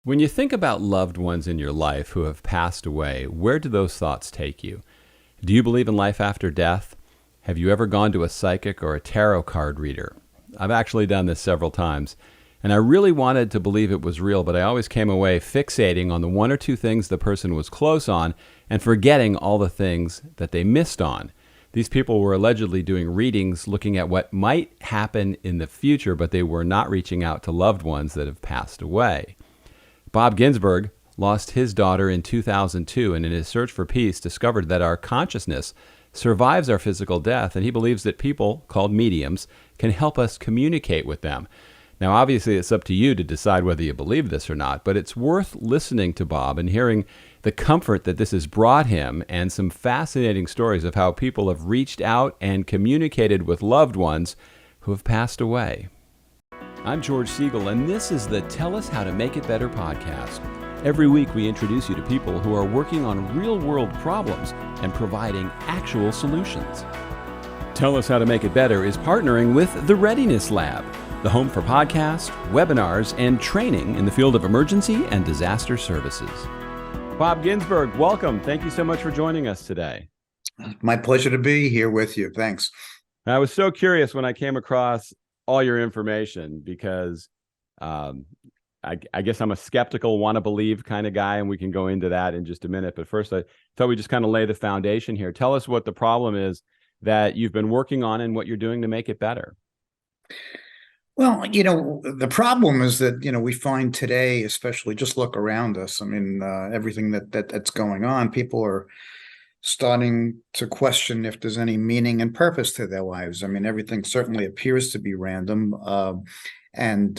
When you think about loved ones in your life who have passed away, where do those thoughts take you? Do you believe in life after death? Have you ever gone to a psychic or a tarot card reader? I've actually done this several times, and I really wanted to believe it was real, but I always came away fixating on the one or two things the person was close on and forgetting all the things that they missed on. These people were allegedly doing readings looking at what might happen in the future, but they were not reaching out to loved ones that have passed away. Bob Ginsberg lost his daughter in 2002 and in his search for peace discovered that our consciousness survives our physical death, and he believes that people, called mediums, can help us communicate with them. Now, obviously, it's up to you to decide whether you believe this or not, but it's worth listening to Bob and hearing the comfort that this has brought him and some fascinating stories of how people have reached out and communicated with loved ones who have passed away. I'm George Siegel, and this is the Tell Us How to Make It Better podcast. Every week, we introduce you to people who are working on real-world problems and providing actual solutions. Tell Us How to Make It Better is partnering with the Readiness Lab, the home for podcasts, webinars, and training in the field of emergency and disaster services. Bob Ginsberg, welcome. Thank you so much for joining us today. My pleasure to be here with you. Thanks. I was so curious when I came across all your information because I guess I'm a skeptical, want to believe kind of guy, and we can go into that in just a minute. But first, I thought we'd just kind of lay the foundation here. Tell us what the problem is that you've been working on and what you're doing to make it better. Well, the problem is that, we find today, especially just look around us. I mean, everything that's going on, people are starting to question if there's any meaning and purpose to their lives. I mean, everything certainly appears to be random. And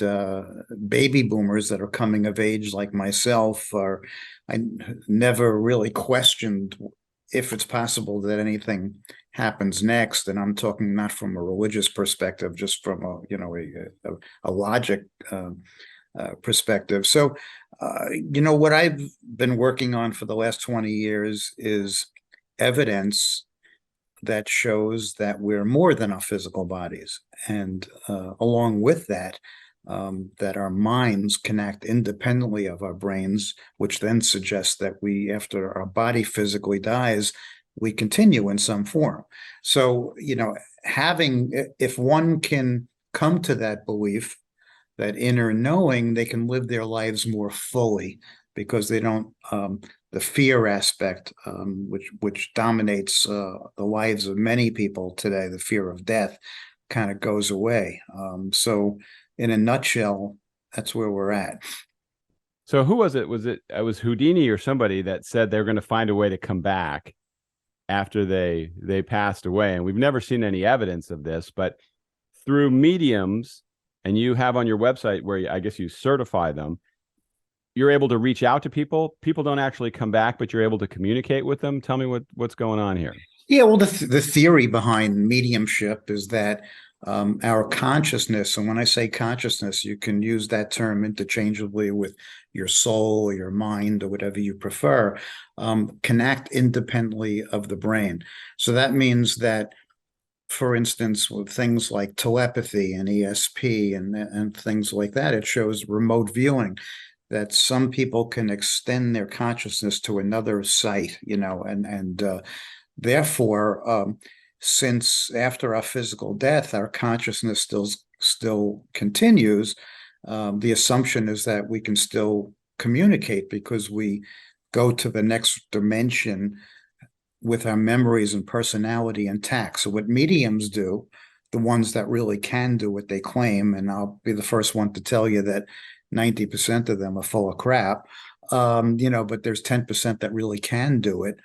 baby boomers that are coming of age like myself I never really questioned if it's possible that anything happens next. And I'm talking not from a religious perspective, just from a logic perspective. So, what I've been working on for the last 20 years is evidence that shows that we're more than our physical bodies. And along with that, that our minds can act independently of our brains, which then suggests that after our body physically dies, we continue in some form. So, if one can come to that belief, that inner knowing, they can live their lives more fully because they don't, the fear aspect, which dominates the lives of many people today, the fear of death, kind of goes away. So in a nutshell, that's where we're at. So who was it? It was Houdini or somebody that said they're going to find a way to come back after they passed away. And we've never seen any evidence of this, but through mediums, and you have on your website where I guess you certify them, you're able to reach out to people. People don't actually come back, but you're able to communicate with them. Tell me what's going on here. Yeah, well, the theory behind mediumship is that our consciousness, and when I say consciousness, you can use that term interchangeably with your soul or your mind or whatever you prefer, can act independently of the brain. So that means that, for instance, with things like telepathy and ESP and things like that, it shows remote viewing, that some people can extend their consciousness to another site, and therefore, since after our physical death, our consciousness still continues, the assumption is that we can still communicate because we go to the next dimension with our memories and personality intact. So what mediums do, the ones that really can do what they claim, and I'll be the first one to tell you that 90% of them are full of crap, but there's 10% that really can do it.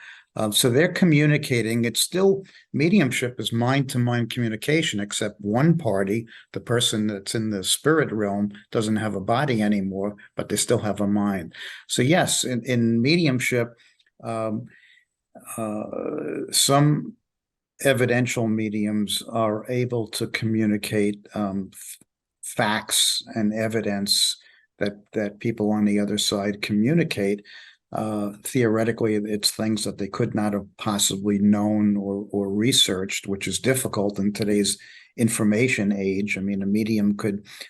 So they're communicating. It's still, mediumship is mind-to-mind communication, except one party, the person that's in the spirit realm, doesn't have a body anymore, but they still have a mind. So yes, in mediumship, some evidential mediums are able to communicate facts and evidence that people on the other side communicate. theoretically, it's things that they could not have possibly known or researched, which is difficult in today's information age. I mean,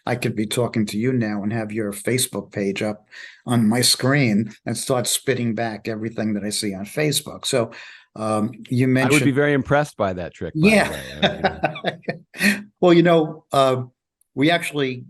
I could be talking to you now and have your Facebook page up on my screen and start spitting back everything that I see on Facebook. So you I would be mentioned, very impressed by that trick, by the yeah. way. Well, we actually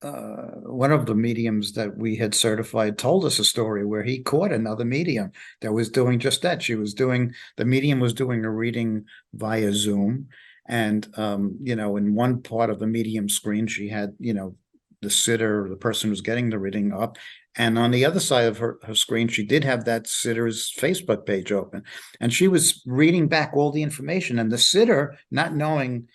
one of the mediums that we had certified told us a story where he caught another medium that was doing just that. The medium was doing a reading via Zoom. And, in one part of the medium screen, she had, the sitter, the person who's getting the reading up. And on the other side of her screen, she did have that sitter's Facebook page open. And she was reading back all the information. And the sitter, not knowing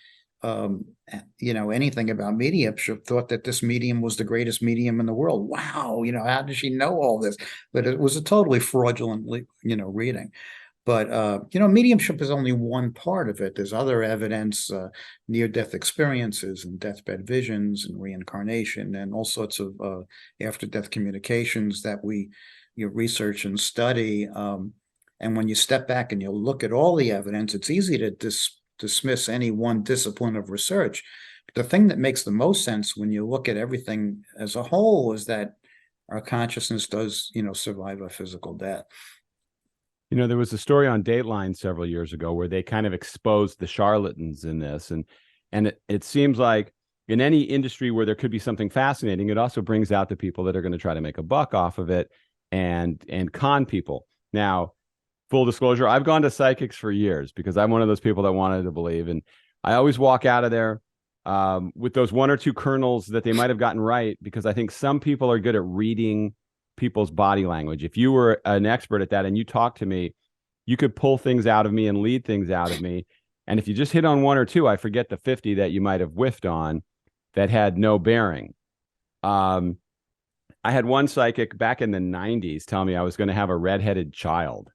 anything about mediumship, thought that this medium was the greatest medium in the world. Wow, how does she know all this? But it was a totally fraudulent, reading. But mediumship is only one part of it. There's other evidence, near-death experiences and deathbed visions and reincarnation and all sorts of after-death communications that we research and study. And when you step back and you look at all the evidence, it's easy to dismiss any one discipline of research. But the thing that makes the most sense when you look at everything as a whole is that our consciousness does, survive a physical death. There was a story on Dateline several years ago where they kind of exposed the charlatans in this. And it seems like in any industry where there could be something fascinating, it also brings out the people that are going to try to make a buck off of it and con people. Now, full disclosure, I've gone to psychics for years because I'm one of those people that wanted to believe. And I always walk out of there with those one or two kernels that they might have gotten right, because I think some people are good at reading people's body language. If you were an expert at that and you talked to me, you could pull things out of me and lead things out of me. And if you just hit on one or two, I forget the 50 that you might have whiffed on that had no bearing. I had one psychic back in the 90s tell me I was going to have a redheaded child.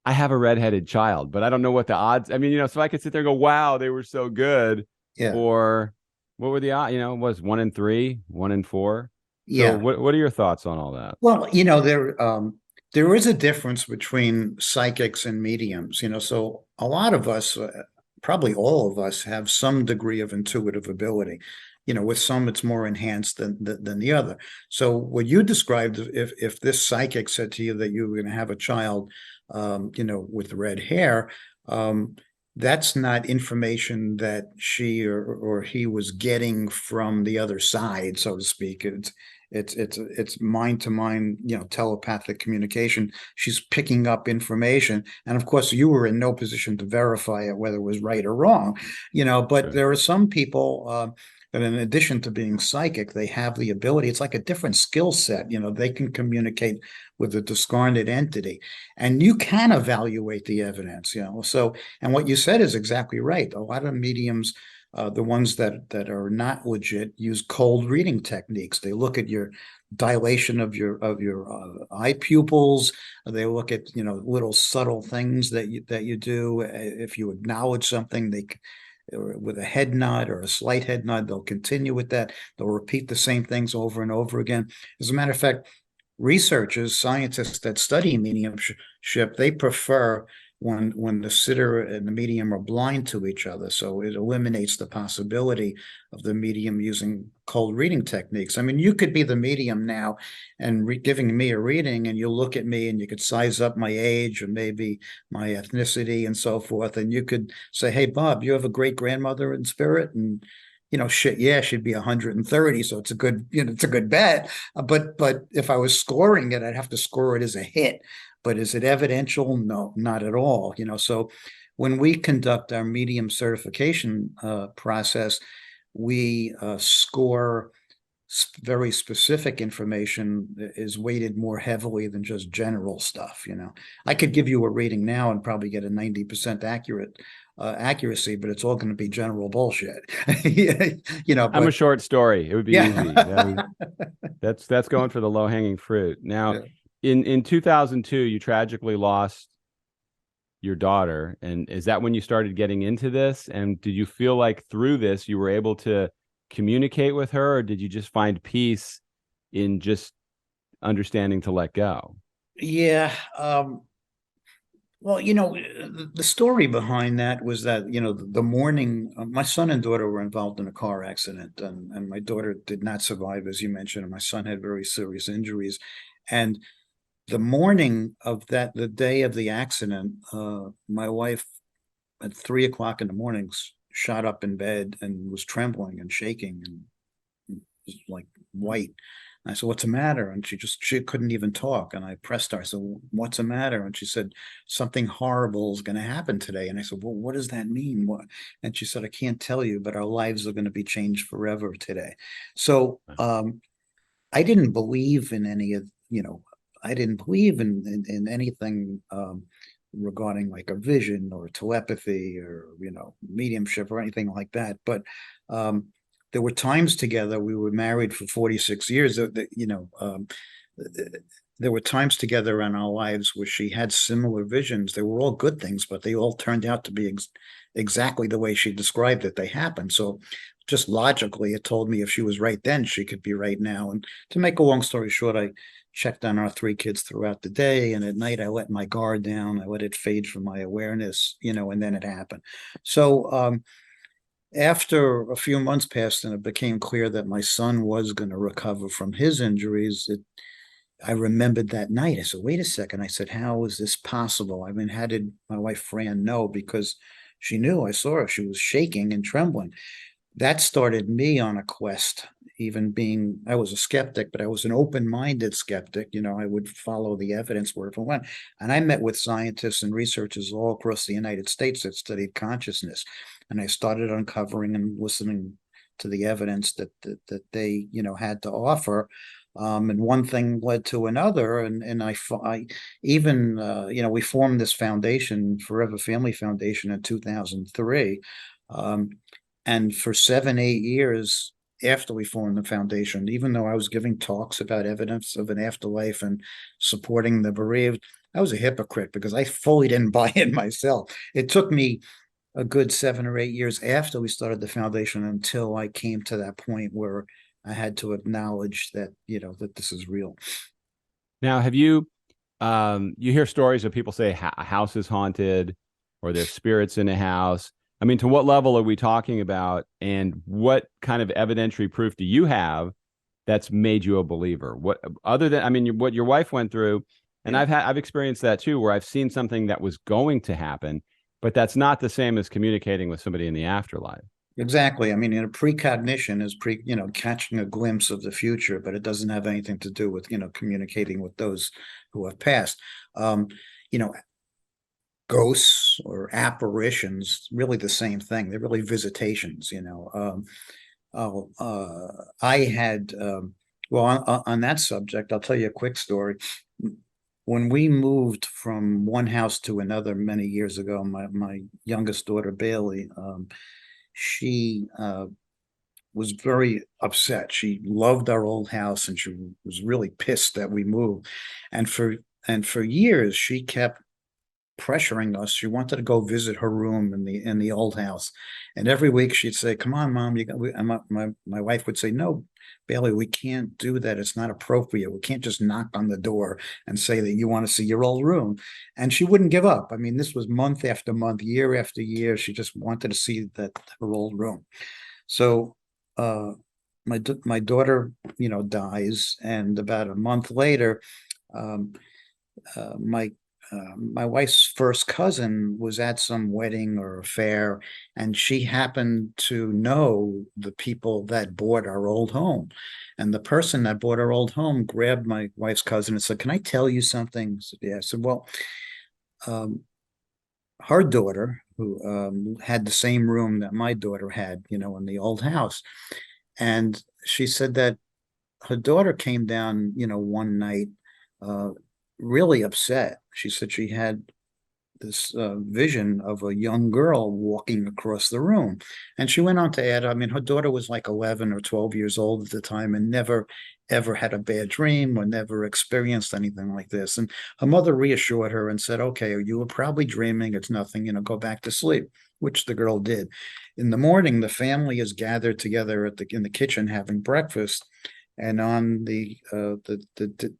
I have a redheaded child, but I don't know what the odds. I mean, so I could sit there and go, wow, they were so good. Yeah. Or what were the odds? Was 1 in 3, 1 in 4. Yeah. So what are your thoughts on all that? Well, there is a difference between psychics and mediums, so a lot of us, probably all of us, have some degree of intuitive ability. With some it's more enhanced than the other. So what you described, if this psychic said to you that you were going to have a child, with red hair, that's not information that she or he was getting from the other side, so to speak. It's mind to mind, telepathic communication. She's picking up information, and of course, you were in no position to verify it whether it was right or wrong, But there are some people that, in addition to being psychic, they have the ability. It's like a different skill set. They can communicate with a discarnate entity, and you can evaluate the evidence. So, and what you said is exactly right. A lot of mediums, the ones that are not legit, use cold reading techniques. They look at your dilation of your eye pupils. They look at little subtle things that you do. If you acknowledge something, with a head nod or a slight head nod, they'll continue with that. They'll repeat the same things over and over again. As a matter of fact, researchers, scientists that study mediumship, they prefer when the sitter and the medium are blind to each other. So it eliminates the possibility of the medium using cold reading techniques. I mean, you could be the medium now and giving me a reading, and you'll look at me and you could size up my age or maybe my ethnicity and so forth. And you could say, hey, Bob, you have a great grandmother in spirit? And shit, yeah, she'd be 130, so it's a good bet. But if I was scoring it, I'd have to score it as a hit. But is it evidential? No, not at all. So when we conduct our medium certification process, we score very specific information that is weighted more heavily than just general stuff. I could give you a reading now and probably get a 90% accuracy, but it's all going to be general bullshit. I'm a short story. It would be Yeah. easy. That's going for the low hanging fruit. Now, in 2002, you tragically lost your daughter. And is that when you started getting into this? And did you feel like through this, you were able to communicate with her, or did you just find peace in just understanding to let go? Yeah. Well, the story behind that was that, the morning, my son and daughter were involved in a car accident, and my daughter did not survive, as you mentioned, and my son had very serious injuries. And the morning of that, the day of the accident, my wife at 3 o'clock in the morning shot up in bed and was trembling and shaking and was like white. And I said, "What's the matter?" And she couldn't even talk. And I pressed her. I said, "What's the matter?" And she said, "Something horrible is going to happen today." And I said, "Well, what does that mean?" What? And she said, "I can't tell you, but our lives are going to be changed forever today." So I didn't believe in any of, I didn't believe in anything regarding like a vision or telepathy or, mediumship or anything like that. But there were times together, we were married for 46 years, there were times together in our lives where she had similar visions. They were all good things, but they all turned out to be exactly the way she described it. They happened. So just logically, it told me if she was right then, she could be right now. And to make a long story short, I checked on our three kids throughout the day. And at night, I let my guard down. I let it fade from my awareness, and then it happened. So after a few months passed and it became clear that my son was going to recover from his injuries, I remembered that night. I said, "Wait a second." I said, "How is this possible?" I mean, how did my wife Fran know? Because she knew. I saw her. She was shaking and trembling. That started me on a quest. I was a skeptic, but I was an open-minded skeptic. I would follow the evidence where it went. And I met with scientists and researchers all across the United States that studied consciousness. And I started uncovering and listening to the evidence that they, had to offer. And one thing led to another. And I even, we formed this foundation, Forever Family Foundation, in 2003. And for 7, 8 years after we formed the foundation, even though I was giving talks about evidence of an afterlife and supporting the bereaved, I was a hypocrite because I fully didn't buy it myself. It took me a good 7 or 8 years after we started the foundation until I came to that point where I had to acknowledge that, that this is real. Now, have you you hear stories of people say a house is haunted or there's spirits in a house. I mean, to what level are we talking about, and what kind of evidentiary proof do you have that's made you a believer? What other than, I mean, what your wife went through, and Yeah. I've experienced that too, where I've seen something that was going to happen, but that's not the same as communicating with somebody in the afterlife. Exactly. I mean, precognition is catching a glimpse of the future, but it doesn't have anything to do with, communicating with those who have passed. You know, Ghosts or apparitions, really the same thing. They're really visitations. I had, well, on that subject, I'll tell you a quick story. When we moved from one house to another many years ago, my youngest daughter, Bailey, she was very upset. She loved our old house and she was really pissed that we moved. And for years, she kept pressuring us. She wanted to go visit her room in the old house, and every week she'd say, "Come on, Mom." And my wife would say, "No, Bailey, we can't do that. It's not appropriate. We can't just knock on the door and say that you want to see your old room." And she wouldn't give up. I mean, this was month after month, year after year. She just wanted to see that her old room. So my daughter, dies, and about a month later, um, my wife's first cousin was at some wedding or affair, and she happened to know the people that bought our old home. And the person that bought our old home grabbed my wife's cousin and said, "Can I tell you something?" I said, "Yeah." I said, "Well, um, her daughter, who had the same room that my daughter had, in the old house, and she said that her daughter came down, one night, uh, really upset. She said she had this vision of a young girl walking across the room. And she went on to add, I mean, her daughter was like 11 or 12 years old at the time and never, ever had a bad dream or never experienced anything like this. And her mother reassured her and said, "Okay, you were probably dreaming. It's nothing, go back to sleep," which the girl did. In the morning, the family is gathered together in the kitchen having breakfast. and on the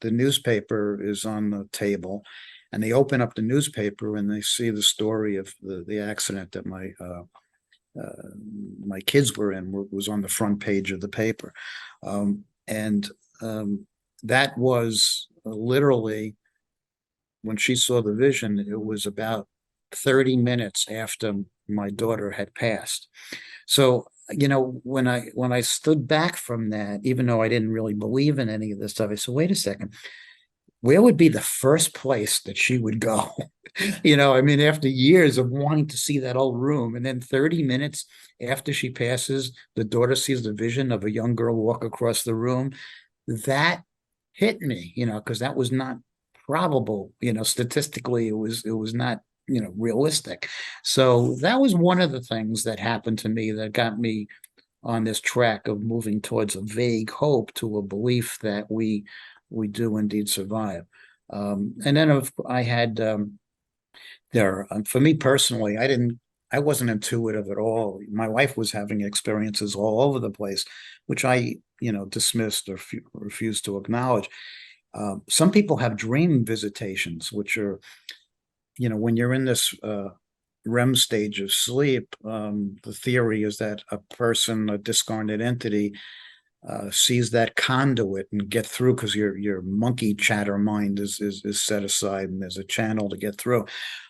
newspaper is on the table, and they open up the newspaper and they see the story of the accident that my kids were in, was on the front page of the paper. And that was literally, when she saw the vision, it was about 30 minutes after my daughter had passed. So, when I stood back from that, even though I didn't really believe in any of this stuff, I said, wait a second, where would be the first place that she would go? I mean, after years of wanting to see that old room, and then 30 minutes after she passes, the daughter sees the vision of a young girl walk across the room. That hit me, because that was not probable. Statistically, it was not, realistic. So that was one of the things that happened to me that got me on this track of moving towards a vague hope to a belief that we do indeed survive. And then I had for me personally, I wasn't intuitive at all. My wife was having experiences all over the place, which I, dismissed or refused to acknowledge. Some people have dream visitations, which are, when you're in this REM stage of sleep, the theory is that a person, a discarnate entity, sees that conduit and get through, because your monkey chatter mind is set aside, and there's a channel to get through.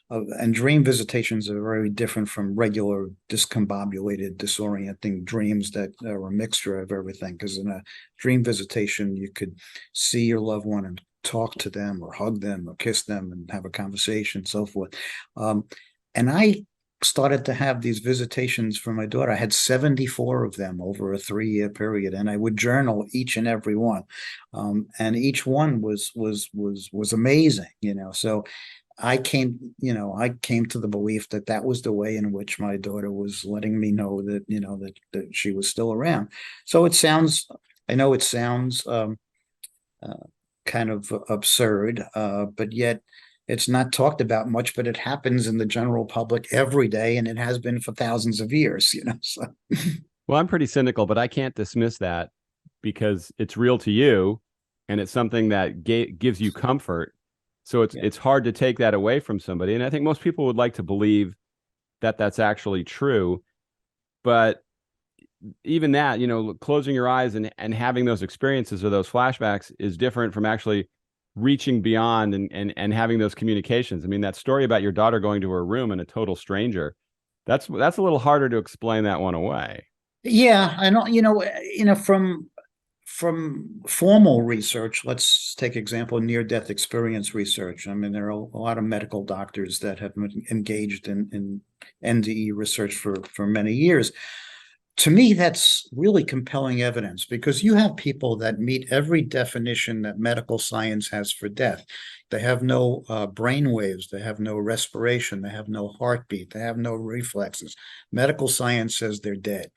And dream visitations are very different from regular discombobulated, disorienting dreams that are a mixture of everything. Because in a dream visitation, you could see your loved one and talk to them, or hug them, or kiss them, and have a conversation, and so forth. And I started to have these visitations for my daughter. I had 74 of them over a 3-year period, and I would journal each and every one. And each one was amazing, So I came to the belief that that was the way in which my daughter was letting me know that, that she was still around. So I know it sounds kind of absurd, but yet it's not talked about much, but it happens in the general public every day, and it has been for thousands of years, So. Well, I'm pretty cynical, but I can't dismiss that because it's real to you, and it's something that gives you comfort. So it's hard to take that away from somebody. And I think most people would like to believe that that's actually true. But even that, closing your eyes and having those experiences or those flashbacks is different from actually reaching beyond and having those communications. I mean, that story about your daughter going to her room and a total stranger, that's a little harder to explain that one away. Yeah, I know, from formal research, let's take example, near-death experience research. I mean, there are a lot of medical doctors that have been engaged in NDE research for many years. To me, that's really compelling evidence, because you have people that meet every definition that medical science has for death. They have no brain waves, they have no respiration, they have no heartbeat, they have no reflexes. Medical science says they're dead.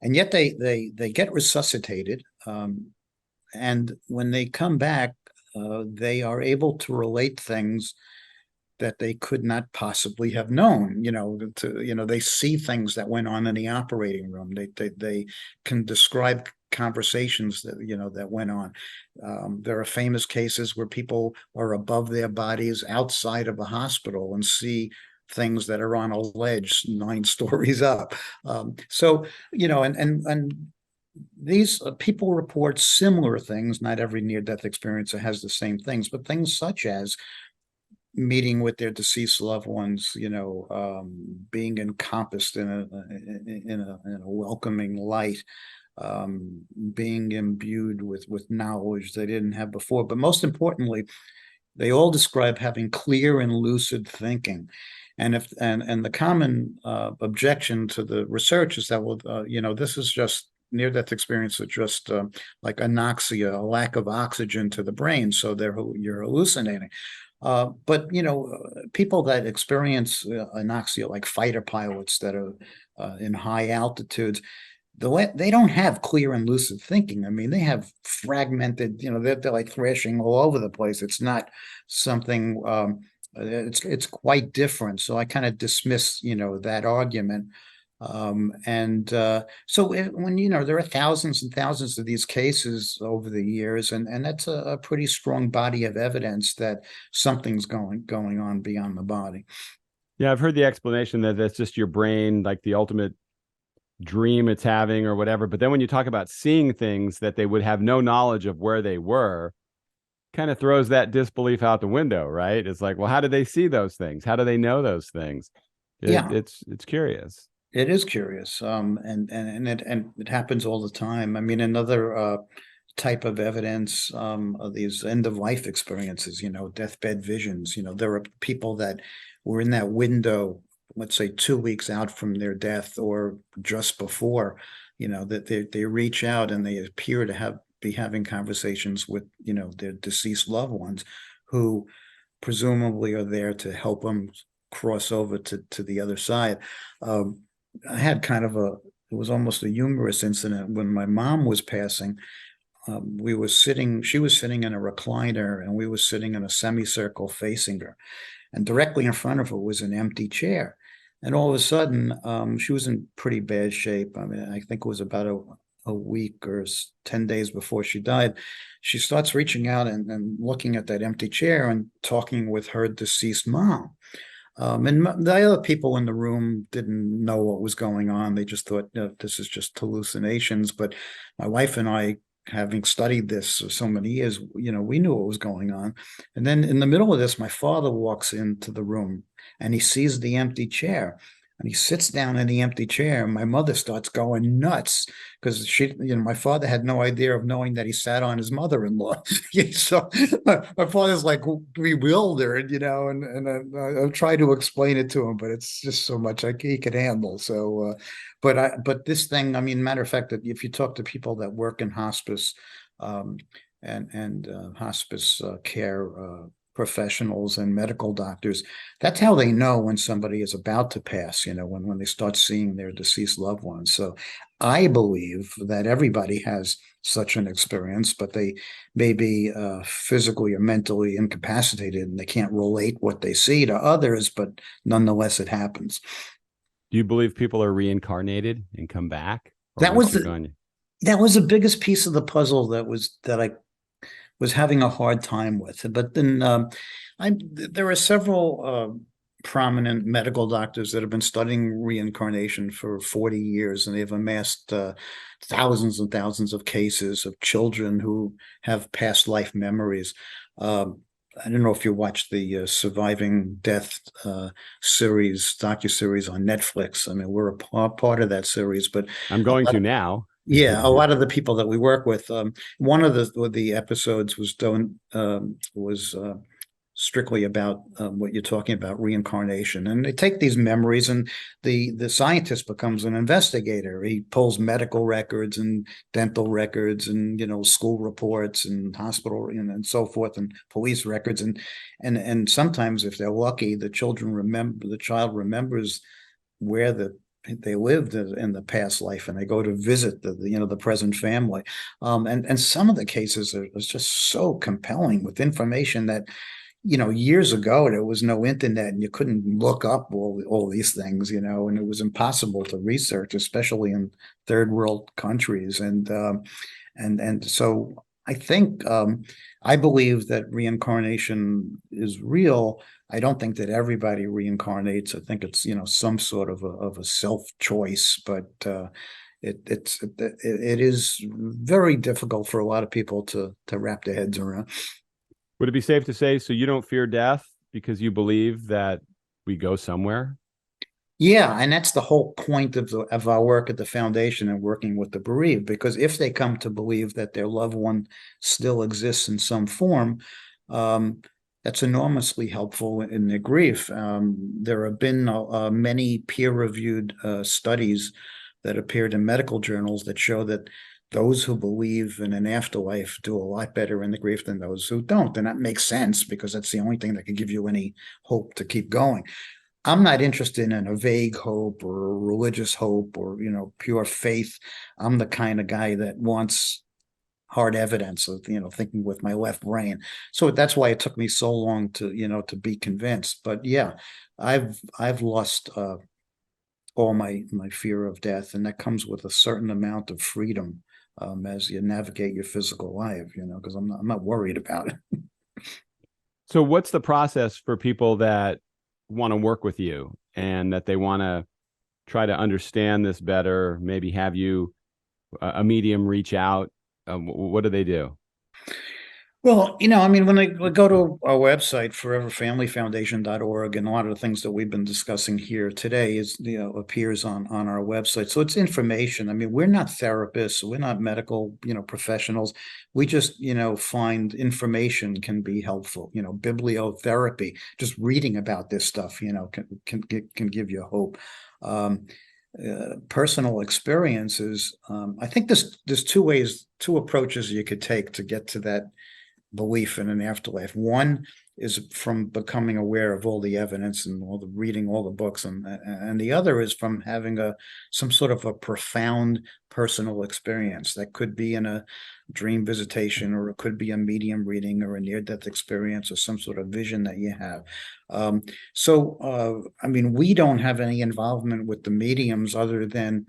And yet they get resuscitated, and when they come back, they are able to relate things that they could not possibly have known. They see things that went on in the operating room. They can describe conversations that went on. There are famous cases where people are above their bodies outside of a hospital and see things that are on a ledge 9 stories up. So, and these people report similar things. Not every near-death experience has the same things, but things such as meeting with their deceased loved ones, being encompassed in a welcoming light, being imbued with knowledge they didn't have before. But most importantly, they all describe having clear and lucid thinking. And the common objection to the research is that, well, this is just near-death experience, is just like anoxia, a lack of oxygen to the brain, so you're hallucinating. But people that experience anoxia, like fighter pilots that are in high altitudes, they don't have clear and lucid thinking. I mean, they have fragmented, they're like thrashing all over the place. It's not something, it's quite different. So I kind of dismiss, that argument. When, there are thousands and thousands of these cases over the years, and that's a pretty strong body of evidence that something's going on beyond the body. Yeah, I've heard the explanation that that's just your brain, like the ultimate dream it's having or whatever. But then when you talk about seeing things that they would have no knowledge of where they were, kind of throws that disbelief out the window, right? It's like, well, how do they see those things? How do they know those things? Yeah, It's curious. it is curious. And it happens all the time. I mean, another type of evidence of these end of life experiences, deathbed visions. There are people that were in that window, let's say 2 weeks out from their death or just before, that they reach out and they appear to be having conversations with, their deceased loved ones who presumably are there to help them cross over to the other side. I had it was almost a humorous incident when my mom was passing. She was sitting in a recliner and we were sitting in a semicircle facing her. And directly in front of her was an empty chair. And all of a sudden, she was in pretty bad shape. I mean, I think it was about a week or 10 days before she died. She starts reaching out and looking at that empty chair and talking with her deceased mom. And the other people in the room didn't know what was going on. They just thought, this is just hallucinations. But my wife and I, having studied this for so many years, we knew what was going on. And then in the middle of this, my father walks into the room and he sees the empty chair. And he sits down in the empty chair, and my mother starts going nuts because my father had no idea of knowing that he sat on his mother-in-law. So my father's like bewildered, and I'll try to explain it to him, but it's just so much he could handle. So, but this thing, I mean, matter of fact, that if you talk to people that work in hospice, and hospice care professionals and medical doctors, that's how they know when somebody is about to pass, when they start seeing their deceased loved ones. So I believe that everybody has such an experience, but they may be physically or mentally incapacitated and they can't relate what they see to others, but nonetheless, it happens. Do you believe people are reincarnated and come back? Or That once was you're the gone? that was the biggest piece of the puzzle that I was having a hard time with. But then there are several prominent medical doctors that have been studying reincarnation for 40 years, and they've amassed thousands and thousands of cases of children who have past life memories. I don't know if you watched the Surviving Death docuseries on Netflix. I mean, we're a part of that series, but I'm going to now. yeah, a lot of the people that we work with, one of the episodes was strictly about what you're talking about, reincarnation, and they take these memories, and the scientist becomes an investigator. He pulls medical records and dental records, and school reports and hospital and so forth, and police records, and sometimes, if they're lucky, the child remembers where they lived in the past life, and they go to visit the present family. And some of the cases are just so compelling with information that, years ago there was no internet and you couldn't look up all these things, and it was impossible to research, especially in third world countries. And so I think I believe that reincarnation is real. I don't think that everybody reincarnates. I think it's some sort of a self choice, but it is very difficult for a lot of people to wrap their heads around. Would it be safe to say, so you don't fear death because you believe that we go somewhere? Yeah, and that's the whole point of our work at the foundation and working with the bereaved, because if they come to believe that their loved one still exists in some form, that's enormously helpful in their grief. There have been many peer-reviewed studies that appeared in medical journals that show that those who believe in an afterlife do a lot better in the grief than those who don't. And that makes sense, because that's the only thing that can give you any hope to keep going. I'm not interested in a vague hope or a religious hope or, pure faith. I'm the kind of guy that wants hard evidence of, thinking with my left brain. So that's why it took me so long to be convinced. But yeah, I've lost all my fear of death, and that comes with a certain amount of freedom as you navigate your physical life. Because I'm not worried about it. So what's the process for people that want to work with you and that they want to try to understand this better, maybe have you a medium reach out? What do they do? Well, I mean, when I go to our website, foreverfamilyfoundation.org, and a lot of the things that we've been discussing here today appears on our website. So it's information. I mean, we're not therapists, we're not medical, professionals. We just, find information can be helpful. Bibliotherapy, just reading about this stuff, can give you hope. Personal experiences. I think there's two approaches you could take to get to that belief in an afterlife. One is from becoming aware of all the evidence and reading all the books, and the other is from having some sort of a profound personal experience that could be in a dream visitation, or it could be a medium reading, or a near-death experience, or some sort of vision that you have. I mean, we don't have any involvement with the mediums other than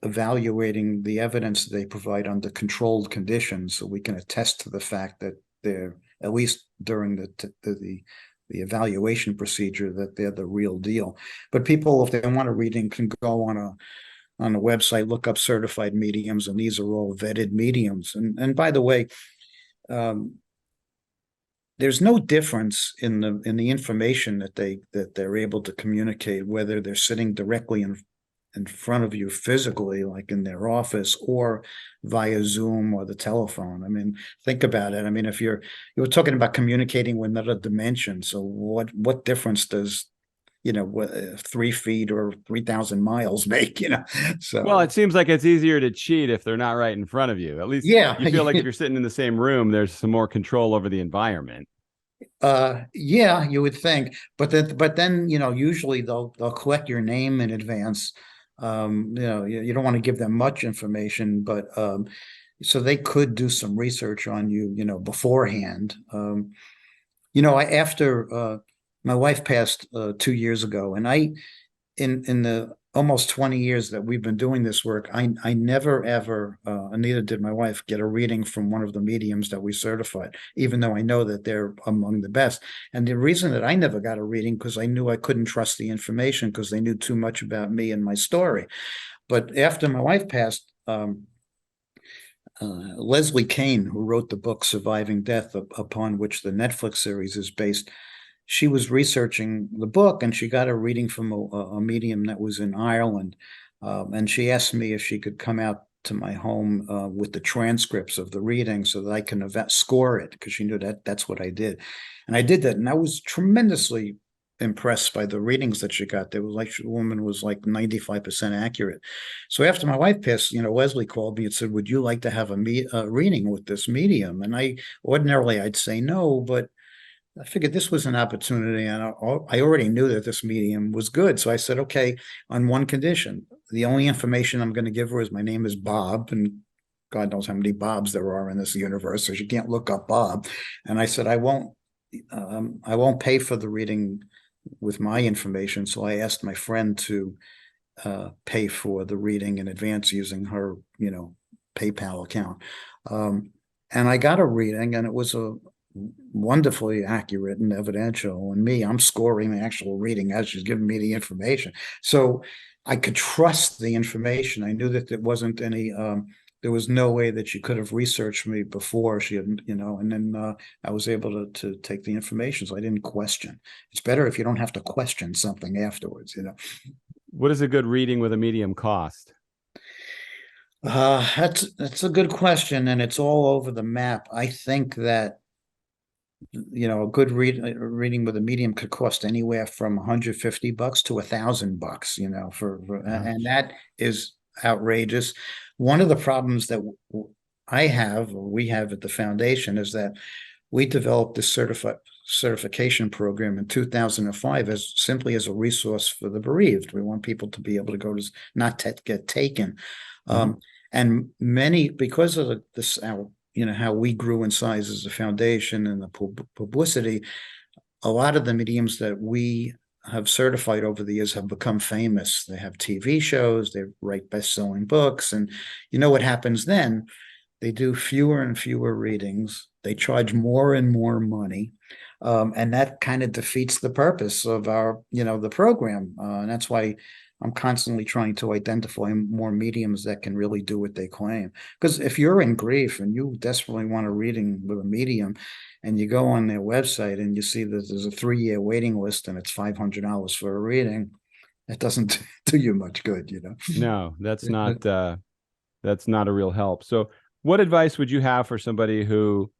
evaluating the evidence they provide under controlled conditions, so we can attest to the fact that they're, at least during the evaluation procedure, that they're the real deal. But people, if they want a reading, can go on a website, look up certified mediums, and these are all vetted mediums. And by the way, there's no difference in the information that they're able to communicate, whether they're sitting directly in front of you physically, like in their office, or via Zoom or the telephone. I mean, think about it. I mean, if you were talking about communicating with another dimension, so what difference does 3 feet or 3,000 miles make? Well, So it seems like it's easier to cheat if they're not right in front of you. At least yeah, you feel like if you're sitting in the same room, there's some more control over the environment. yeah, you would think, but then usually they'll collect your name in advance. You don't want to give them much information, but so they could do some research on you, beforehand. After my wife passed 2 years ago, and in the almost 20 years that we've been doing this work, I never ever, and neither did my wife, get a reading from one of the mediums that we certified, even though I know that they're among the best. And the reason that I never got a reading, because I knew I couldn't trust the information, because they knew too much about me and my story. But after my wife passed, Leslie Kane, who wrote the book Surviving Death, upon which the Netflix series is based, she was researching the book, and she got a reading from a medium that was in Ireland. And she asked me if she could come out to my home with the transcripts of the reading so that I can score it, because she knew that's what I did. And I did that, and I was tremendously impressed by the readings that she got. There was like, the woman was like 95% accurate. So after my wife passed, Leslie called me and said, "Would you like to have a reading with this medium?" And ordinarily I'd say no, but I figured this was an opportunity, and I already knew that this medium was good. So I said, okay, on one condition. The only information I'm going to give her is my name is Bob, and God knows how many Bobs there are in this universe, so she can't look up Bob. And I said, I won't pay for the reading with my information. So I asked my friend to pay for the reading in advance using her, PayPal account. And I got a reading, and it was a wonderfully accurate and evidential. And I'm scoring the actual reading as she's giving me the information. So I could trust the information. I knew that there wasn't any, there was no way that she could have researched me before she had, and then I was able to take the information. So I didn't question. It's better if you don't have to question something afterwards. What does a good reading with a medium cost? That's a good question, and it's all over the map. I think that a good reading with a medium could cost anywhere from $150 to $1,000, and that is outrageous. One of the problems that I have, or we have at the foundation, is that we developed this certification program in 2005 as simply as a resource for the bereaved. We want people to be able to go to, not to get taken. And many, because of this, how we grew in size as a foundation and the publicity, a lot of the mediums that we have certified over the years have become famous. They have TV shows, they write best-selling books, and you know what happens then? They do fewer and fewer readings. They charge more and more money. And that kind of defeats the purpose of our, the program. And that's why I'm constantly trying to identify more mediums that can really do what they claim. Because if you're in grief and you desperately want a reading with a medium, and you go on their website and you see that there's a 3-year waiting list and it's $500 for a reading, that doesn't do you much good, No, that's not a real help. So what advice would you have for somebody who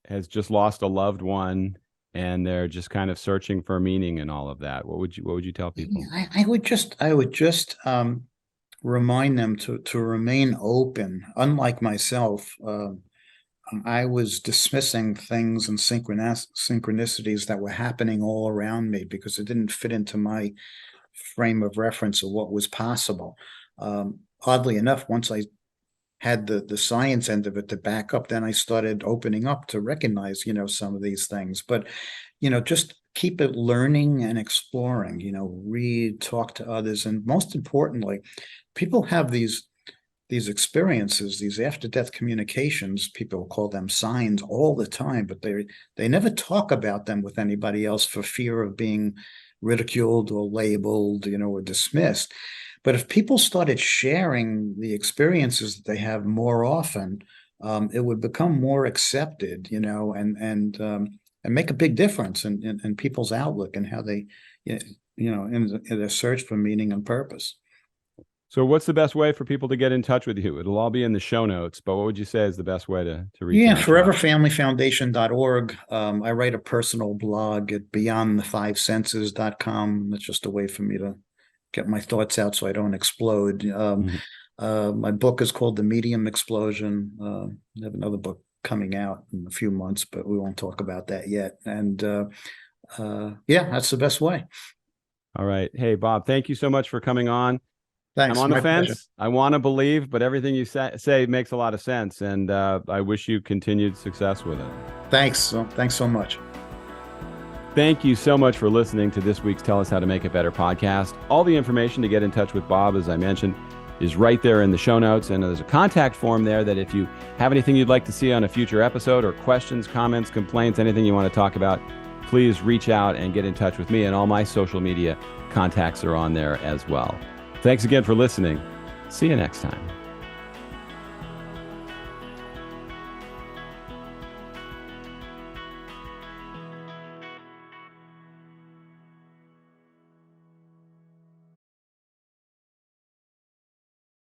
has just lost a loved one and they're just kind of searching for meaning in all of that? What would you tell people? I would just remind them to remain open. Unlike myself, I was dismissing things and synchronicities that were happening all around me because it didn't fit into my frame of reference of what was possible. Oddly enough, once I had the science end of it to back up, then I started opening up to recognize, some of these things. But, just keep it learning and exploring, read, talk to others. And most importantly, people have these experiences, these after-death communications, people call them signs all the time, but they never talk about them with anybody else for fear of being ridiculed or labeled, or dismissed. But if people started sharing the experiences that they have more often, it would become more accepted, and make a big difference in people's outlook and how they, in their search for meaning and purpose. So what's the best way for people to get in touch with you? It'll all be in the show notes, but what would you say is the best way to reach out? foreverfamilyfoundation.org. I write a personal blog at beyondthefivesenses.com. It's just a way for me to get my thoughts out so I don't explode. My book is called The Medium Explosion. I have another book coming out in a few months, but we won't talk about that yet. And that's the best way. All right. Hey, Bob, thank you so much for coming on. Thanks. I'm on the fence. Pleasure. I want to believe, but everything you say makes a lot of sense. And I wish you continued success with it. Thanks. Thanks so much. Thank you so much for listening to this week's Tell Us How to Make It Better podcast. All the information to get in touch with Bob, as I mentioned, is right there in the show notes. And there's a contact form there that if you have anything you'd like to see on a future episode or questions, comments, complaints, anything you want to talk about, please reach out and get in touch with me. And all my social media contacts are on there as well. Thanks again for listening. See you next time.